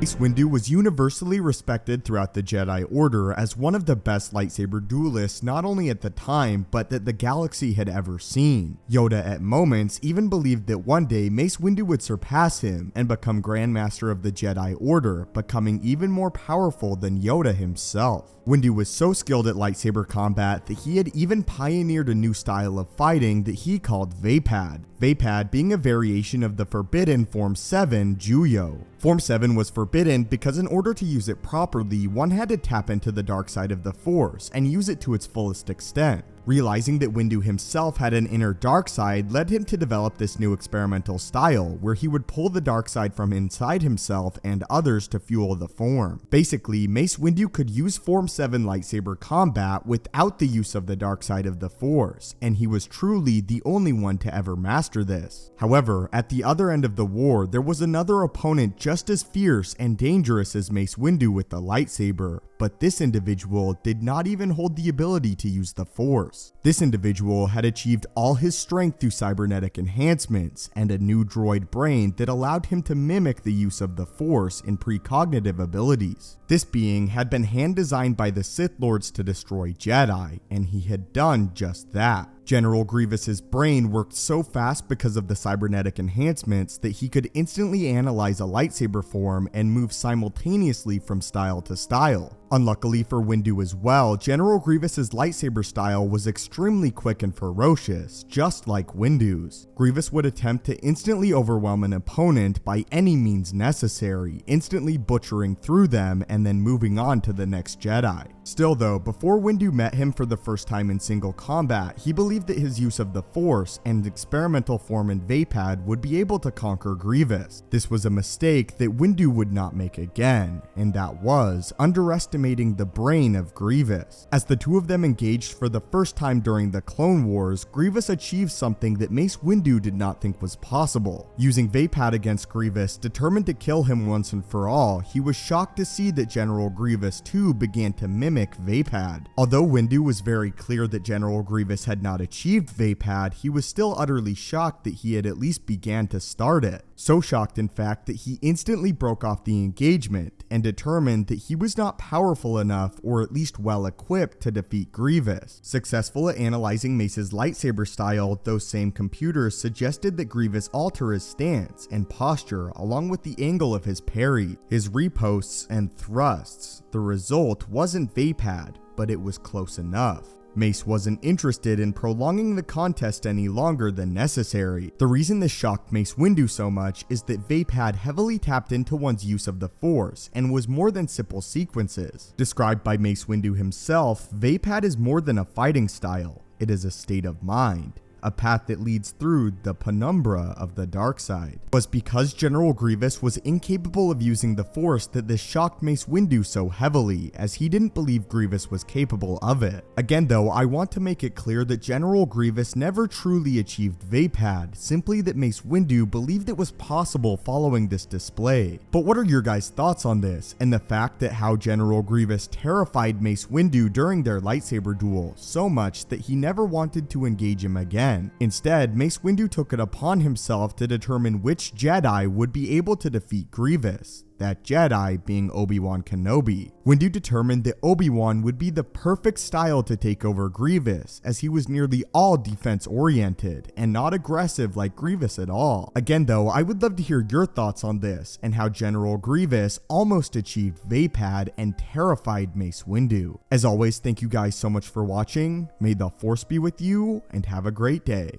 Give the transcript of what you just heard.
Mace Windu was universally respected throughout the Jedi Order as one of the best lightsaber duelists not only at the time, but that the galaxy had ever seen. Yoda at moments even believed that one day Mace Windu would surpass him and become Grand Master of the Jedi Order, becoming even more powerful than Yoda himself. Windu was so skilled at lightsaber combat that he had even pioneered a new style of fighting that he called Vaapad. Vaapad being a variation of the forbidden Form 7 Juyo. Form 7 was forbidden because in order to use it properly, one had to tap into the dark side of the Force and use it to its fullest extent. Realizing that Windu himself had an inner dark side led him to develop this new experimental style, where he would pull the dark side from inside himself and others to fuel the form. Basically, Mace Windu could use Form 7 lightsaber combat without the use of the dark side of the Force, and he was truly the only one to ever master this. However, at the other end of the war, there was another opponent just as fierce and dangerous as Mace Windu with the lightsaber, but this individual did not even hold the ability to use the Force. This individual had achieved all his strength through cybernetic enhancements and a new droid brain that allowed him to mimic the use of the Force in precognitive abilities. This being had been hand-designed by the Sith Lords to destroy Jedi, and he had done just that. General Grievous's brain worked so fast because of the cybernetic enhancements that he could instantly analyze a lightsaber form and move simultaneously from style to style. Unluckily for Windu as well, General Grievous's lightsaber style was extremely quick and ferocious, just like Windu's. Grievous would attempt to instantly overwhelm an opponent by any means necessary, instantly butchering through them and then moving on to the next Jedi. Still though, before Windu met him for the first time in single combat, he believed that his use of the Force and experimental form in Vaapad would be able to conquer Grievous. This was a mistake that Windu would not make again, and that was underestimating the brain of Grievous. As the two of them engaged for the first time during the Clone Wars, Grievous achieved something that Mace Windu did not think was possible. Using Vaapad against Grievous, determined to kill him once and for all, he was shocked to see that General Grievous too began to mimic Vaapad. Although Windu was very clear that General Grievous had not achieved Vaapad, he was still utterly shocked that he had at least began to start it. So shocked in fact that he instantly broke off the engagement and determined that he was not powerful enough or at least well equipped to defeat Grievous. Successful at analyzing Mace's lightsaber style, those same computers suggested that Grievous alter his stance and posture along with the angle of his parry, his riposts and thrusts. The result wasn't Vaapad, but it was close enough. Mace wasn't interested in prolonging the contest any longer than necessary. The reason this shocked Mace Windu so much is that Vaapad heavily tapped into one's use of the Force and was more than simple sequences. Described by Mace Windu himself, Vaapad is more than a fighting style, it is a state of mind. A path that leads through the penumbra of the dark side. It was because General Grievous was incapable of using the Force that this shocked Mace Windu so heavily, as he didn't believe Grievous was capable of it. Again though, I want to make it clear that General Grievous never truly achieved Vaapad, simply that Mace Windu believed it was possible following this display. But what are your guys' thoughts on this, and the fact that how General Grievous terrified Mace Windu during their lightsaber duel so much that he never wanted to engage him again? Instead, Mace Windu took it upon himself to determine which Jedi would be able to defeat Grievous, that Jedi being Obi-Wan Kenobi. Windu determined that Obi-Wan would be the perfect style to take over Grievous, as he was nearly all defense oriented and not aggressive like Grievous at all. Again though, I would love to hear your thoughts on this and how General Grievous almost achieved Vaapad and terrified Mace Windu. As always, thank you guys so much for watching. May the Force be with you and have a great day.